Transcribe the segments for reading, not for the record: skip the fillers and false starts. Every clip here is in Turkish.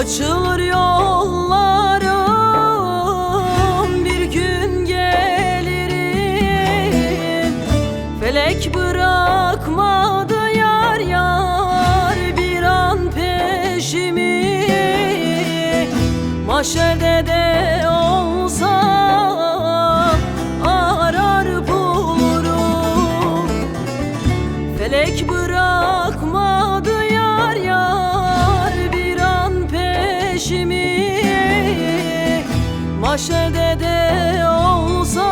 Açılır yollarım, bir gün gelirim. Felek bırakmadı yar yar bir an peşimi. Mahşerde de olsa arar bulurum. Felek bırakmadı yar yar bir an peşimi. Mahşerde de olsa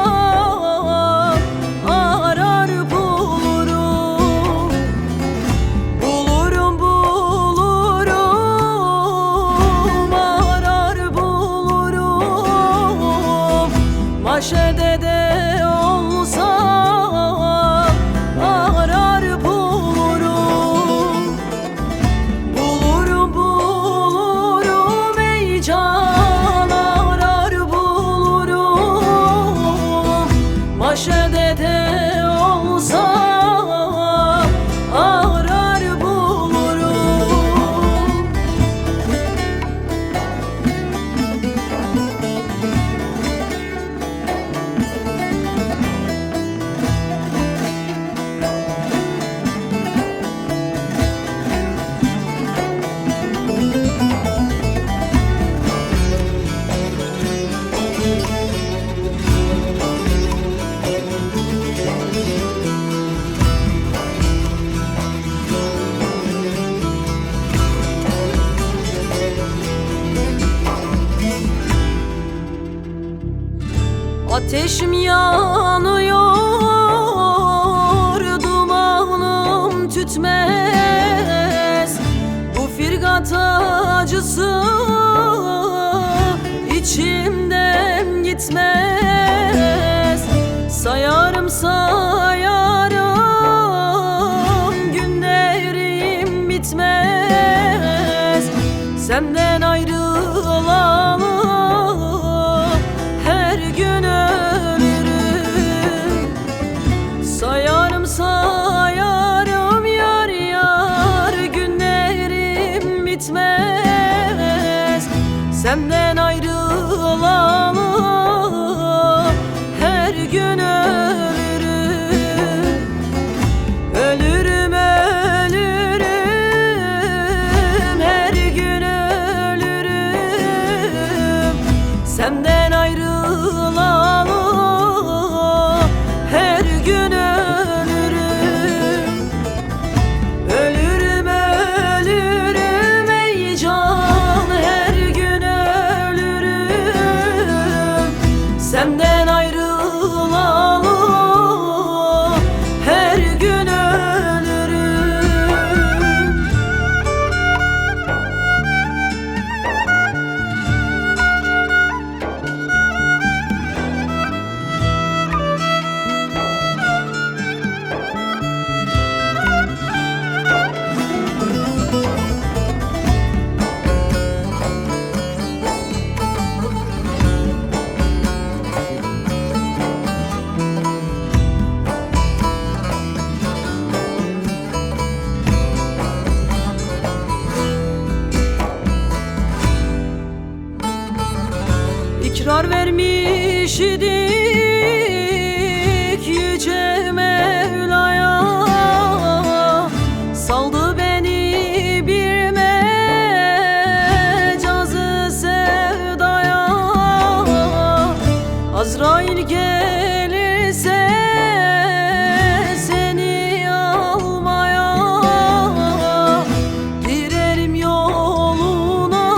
arar bulurum. Bulurum bulurum, arar bulurum. Mahşerde de olsa arar bulurum. Bulurum bulurum ey can, arar bulurum. Mahşerde de olsa arar bulurum. Ateşim yanıyor, dumanım tütmez. Bu firgat acısı içimden gitmez. Sayarım sayarım, günlerim bitmez. Senden ayrılalı her gün ölürüm. Sayarım sayarım yar yar, günlerim bitmez. Senden ayrılalı her gün ölürüm. Ölürüm ölürüm, her gün ölürüm. Senden ayrılalı her gün ölürüm. Ölürüm ölürüm ey can, her gün ölürüm. Senden ayrılalı her gün ölürüm. İkrar vermiş idik yüce Mevla'ya. Saldı beni bir mecazı sevdaya. Azrail gelirse seni almaya, girerim yoluna,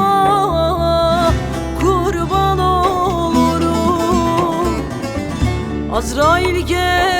kurban olurum. Azrail gel